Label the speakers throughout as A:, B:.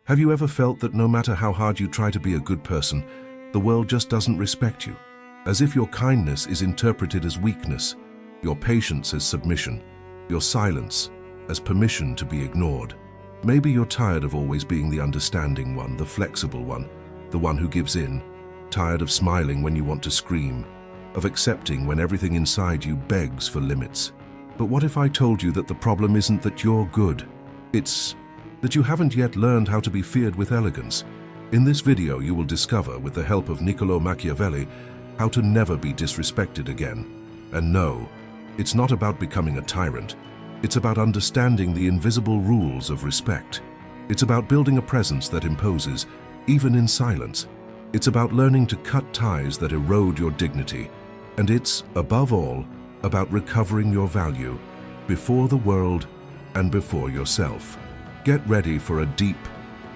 A: Have you ever felt that no matter how hard you try to be a good person, the world just doesn't respect you? As if your kindness is interpreted as weakness, your patience as submission, your silence as permission to be ignored. Maybe you're tired of always being the understanding one, the flexible one, the one who gives in, tired of smiling when you want to scream, of accepting when everything inside you begs for limits. But what if I told you that the problem isn't that you're good? It's that you haven't yet learned how to be feared with elegance. In this video, you will discover, with the help of Niccolò Machiavelli, how to never be disrespected again. And no, it's not about becoming a tyrant. It's about understanding the invisible rules of respect. It's about building a presence that imposes, even in silence. It's about learning to cut ties that erode your dignity. And it's, above all, about recovering your value before the world and before yourself. Get ready for a deep,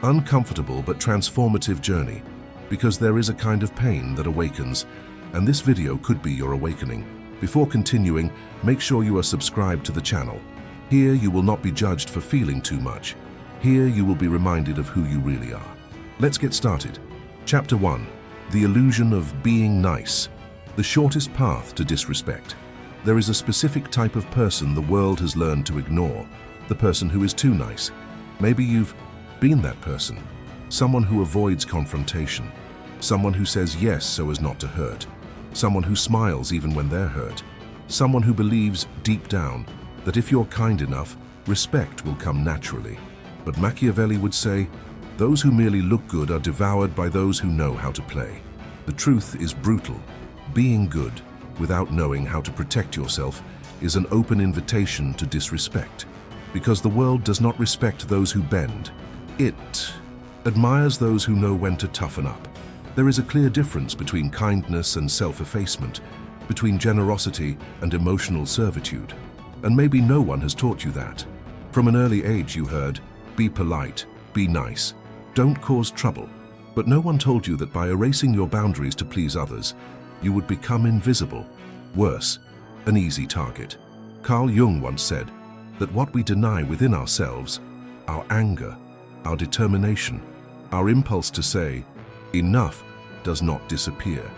A: uncomfortable but transformative journey, because there is a kind of pain that awakens, and this video could be your awakening. Before continuing, make sure you are subscribed to the channel. Here you will not be judged for feeling too much. Here you will be reminded of who you really are. Let's get started. Chapter 1. The illusion of being nice. The shortest path to disrespect. There is a specific type of person the world has learned to ignore, the person who is too nice. Maybe you've been that person, someone who avoids confrontation, someone who says yes so as not to hurt, someone who smiles even when they're hurt, someone who believes deep down that if you're kind enough, respect will come naturally. But Machiavelli would say, those who merely look good are devoured by those who know how to play. The truth is brutal. Being good, without knowing how to protect yourself, is an open invitation to disrespect. Because the world does not respect those who bend. It admires those who know when to toughen up. There is a clear difference between kindness and self-effacement, between generosity and emotional servitude. And maybe no one has taught you that. From an early age you heard, be polite, be nice, don't cause trouble. But no one told you that by erasing your boundaries to please others, you would become invisible. Worse, an easy target. Carl Jung once said that what we deny within ourselves, our anger, our determination, our impulse to say, enough, does not disappear.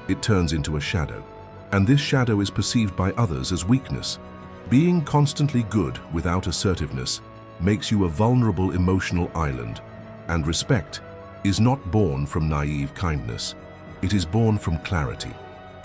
A: It turns into a shadow. And this shadow is perceived by others as weakness. Being constantly good without assertiveness makes you a vulnerable emotional island. And respect is not born from naive kindness. It is born from clarity,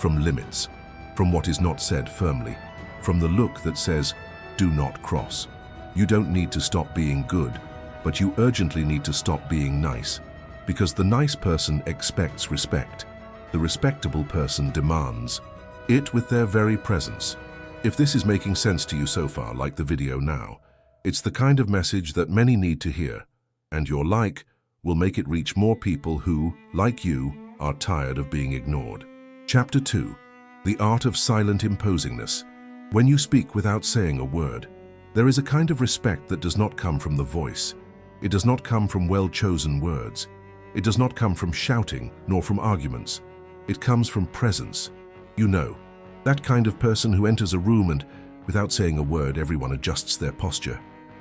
A: from limits, from what is not said firmly, from the look that says, do not cross. You don't need to stop being good, but you urgently need to stop being nice, because the nice person expects respect. The respectable person demands it with their very presence. If this is making sense to you so far, like the video now, it's the kind of message that many need to hear, and your like will make it reach more people who, like you, are tired of being ignored. Chapter 2. The art of silent imposingness. When you speak without saying a word, there is a kind of respect that does not come from the voice. It does not come from well-chosen words. It does not come from shouting, nor from arguments. It comes from presence. You know, that kind of person who enters a room and, without saying a word, everyone adjusts their posture,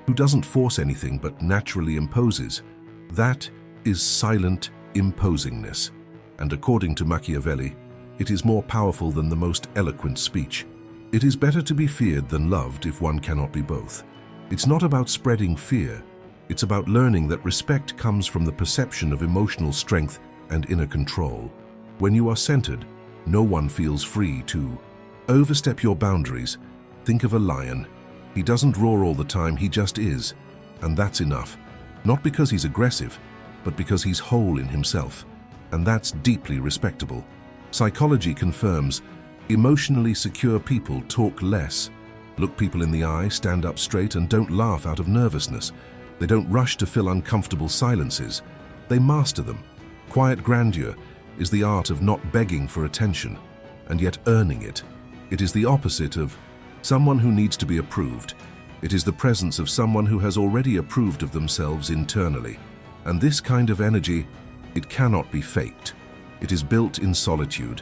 A: who doesn't force anything but naturally imposes. That is silent imposingness. And according to Machiavelli, it is more powerful than the most eloquent speech. It is better to be feared than loved if one cannot be both. It's not about spreading fear. It's about learning that respect comes from the perception of emotional strength and inner control. When you are centered, no one feels free to overstep your boundaries. Think of a lion. He doesn't roar all the time, he just is. And that's enough. Not because he's aggressive, but because he's whole in himself. And that's deeply respectable. Psychology confirms emotionally secure people talk less, look people in the eye, stand up straight, and don't laugh out of nervousness. They don't rush to fill uncomfortable silences. They master them. Quiet grandeur is the art of not begging for attention, and yet earning it. It is the opposite of someone who needs to be approved. It is the presence of someone who has already approved of themselves internally. And this kind of energy, it cannot be faked. It is built in solitude,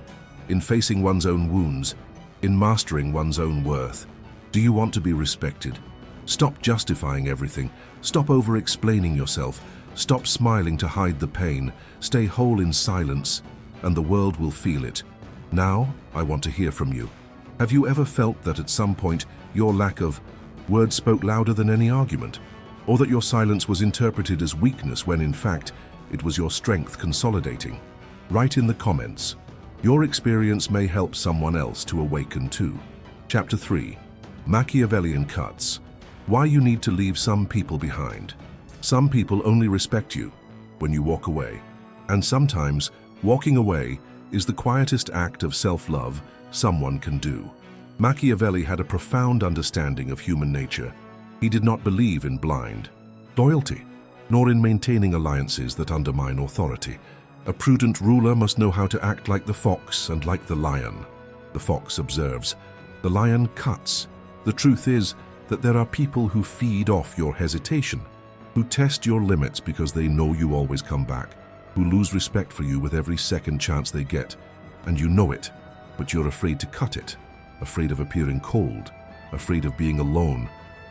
A: in facing one's own wounds, in mastering one's own worth. Do you want to be respected? Stop justifying everything. Stop over-explaining yourself. Stop smiling to hide the pain, stay whole in silence, and the world will feel it. Now, I want to hear from you. Have you ever felt that at some point your lack of words spoke louder than any argument? Or that your silence was interpreted as weakness when in fact it was your strength consolidating? Write in the comments. Your experience may help someone else to awaken too. Chapter 3. Machiavellian Cuts. Why you need to leave some people behind. Some people only respect you when you walk away. And sometimes, walking away is the quietest act of self-love someone can do. Machiavelli had a profound understanding of human nature. He did not believe in blind loyalty, nor in maintaining alliances that undermine authority. A prudent ruler must know how to act like the fox and like the lion. The fox observes, the lion cuts. The truth is that there are people who feed off your hesitation, who test your limits because they know you always come back, who lose respect for you with every second chance they get. And you know it, but you're afraid to cut it, afraid of appearing cold, afraid of being alone,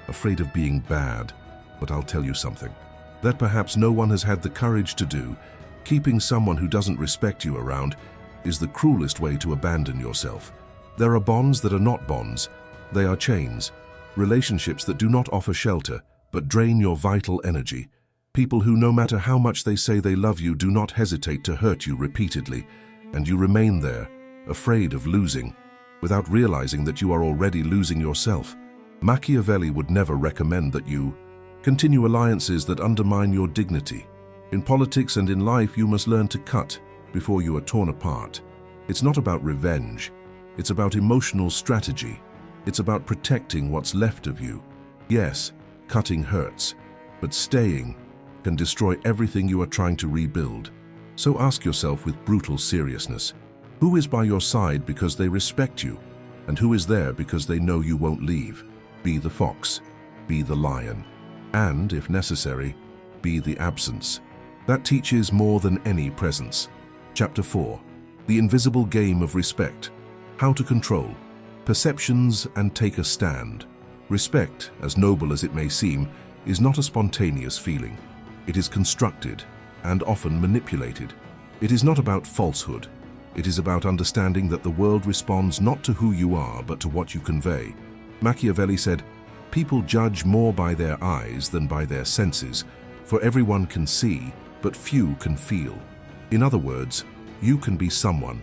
A: afraid of being bad. But I'll tell you something that perhaps no one has had the courage to do. Keeping someone who doesn't respect you around is the cruelest way to abandon yourself. There are bonds that are not bonds. They are chains, relationships that do not offer shelter, but drain your vital energy. People who, no matter how much they say they love you, do not hesitate to hurt you repeatedly, and you remain there, afraid of losing, without realizing that you are already losing yourself. Machiavelli would never recommend that you continue alliances that undermine your dignity. In politics and in life, you must learn to cut before you are torn apart. It's not about revenge. It's about emotional strategy. It's about protecting what's left of you. Yes, cutting hurts, but staying can destroy everything you are trying to rebuild. So ask yourself with brutal seriousness, who is by your side because they respect you, and who is there because they know you won't leave? Be the fox, be the lion, and, if necessary, be the absence. That teaches more than any presence. Chapter 4. The Invisible Game of Respect. How to control perceptions and take a stand. Respect, as noble as it may seem, is not a spontaneous feeling. It is constructed and often manipulated. It is not about falsehood. It is about understanding that the world responds not to who you are, but to what you convey. Machiavelli said, "People judge more by their eyes than by their senses, for everyone can see, but few can feel." In other words, you can be someone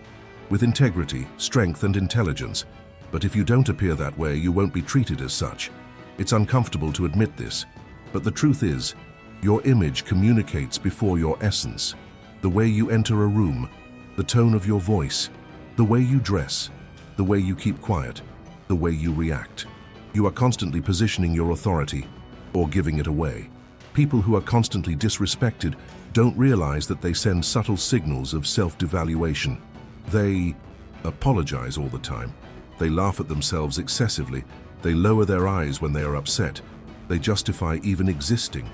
A: with integrity, strength, and intelligence, but if you don't appear that way, you won't be treated as such. It's uncomfortable to admit this, but the truth is, your image communicates before your essence. The way you enter a room, the tone of your voice, the way you dress, the way you keep quiet, the way you react. You are constantly positioning your authority or giving it away. People who are constantly disrespected don't realize that they send subtle signals of self-devaluation. They apologize all the time. They laugh at themselves excessively. They lower their eyes when they are upset. They justify even existing.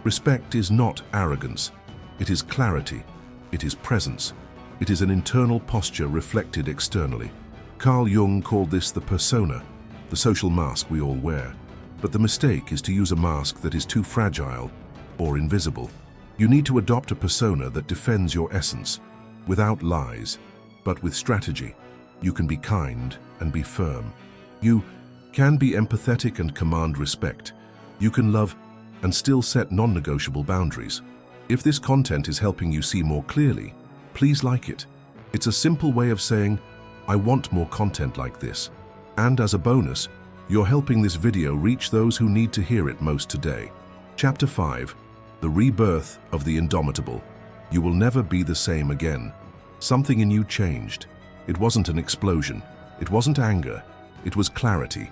A: Respect is not arrogance. It is clarity. It is presence. It is an internal posture reflected externally. Carl Jung called this the persona, the social mask we all wear. But the mistake is to use a mask that is too fragile or invisible. You need to adopt a persona that defends your essence, without lies, but with strategy. You can be kind and be firm. You can be empathetic and command respect. You can love and still set non-negotiable boundaries. If this content is helping you see more clearly, please like it. It's a simple way of saying, I want more content like this. And as a bonus, you're helping this video reach those who need to hear it most today. Chapter 5. The Rebirth of the Indomitable. You will never be the same again. Something in you changed. It wasn't an explosion. It wasn't anger. It was clarity.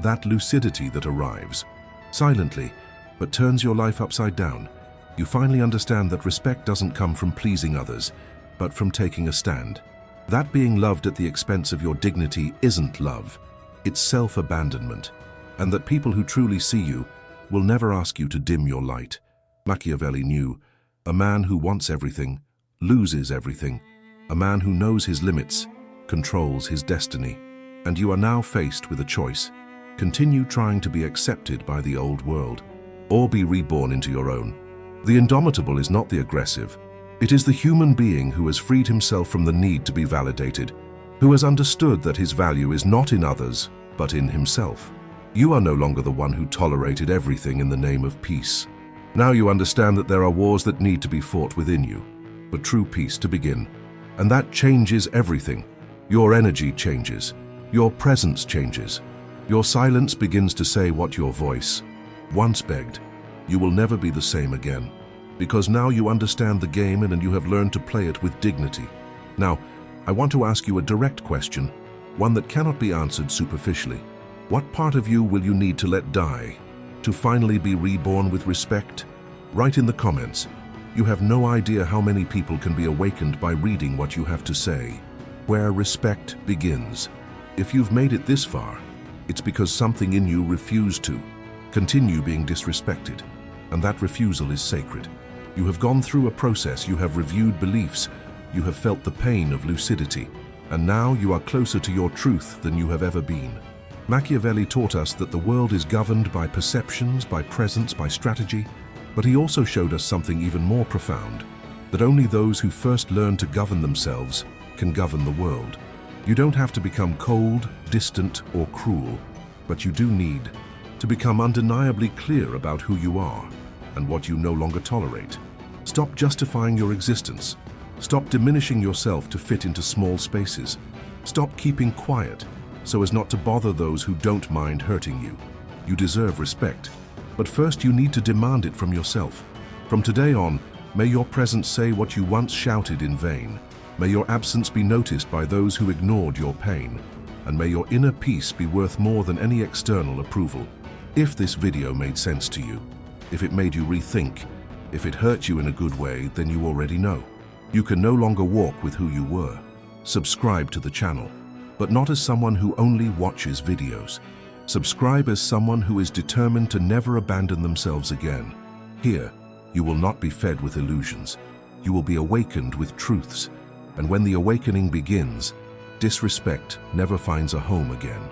A: That lucidity that arrives silently, but turns your life upside down. You finally understand that respect doesn't come from pleasing others, but from taking a stand. That being loved at the expense of your dignity isn't love. It's self-abandonment. And that people who truly see you will never ask you to dim your light. Machiavelli knew, a man who wants everything loses everything. A man who knows his limits controls his destiny. And you are now faced with a choice. Continue trying to be accepted by the old world, or be reborn into your own. The indomitable is not the aggressive. It is the human being who has freed himself from the need to be validated, who has understood that his value is not in others, but in himself. You are no longer the one who tolerated everything in the name of peace. Now you understand that there are wars that need to be fought within you, for true peace to begin. And that changes everything. Your energy changes. Your presence changes. Your silence begins to say what your voice once begged. You will never be the same again, because now you understand the game and you have learned to play it with dignity. Now, I want to ask you a direct question, one that cannot be answered superficially. What part of you will you need to let die, to finally be reborn with respect? Write in the comments. You have no idea how many people can be awakened by reading what you have to say. Where respect begins. If you've made it this far, it's because something in you refused to continue being disrespected, and that refusal is sacred. You have gone through a process, you have reviewed beliefs, you have felt the pain of lucidity, and now you are closer to your truth than you have ever been. Machiavelli taught us that the world is governed by perceptions, by presence, by strategy, but he also showed us something even more profound, that only those who first learn to govern themselves can govern the world. You don't have to become cold, distant, or cruel, but you do need to become undeniably clear about who you are and what you no longer tolerate. Stop justifying your existence. Stop diminishing yourself to fit into small spaces. Stop keeping quiet so as not to bother those who don't mind hurting you. You deserve respect, but first you need to demand it from yourself. From today on, may your presence say what you once shouted in vain. May your absence be noticed by those who ignored your pain, and may your inner peace be worth more than any external approval. If this video made sense to you, if it made you rethink, if it hurt you in a good way, then you already know. You can no longer walk with who you were. Subscribe to the channel, but not as someone who only watches videos. Subscribe as someone who is determined to never abandon themselves again. Here, you will not be fed with illusions. You will be awakened with truths. And when the awakening begins, disrespect never finds a home again.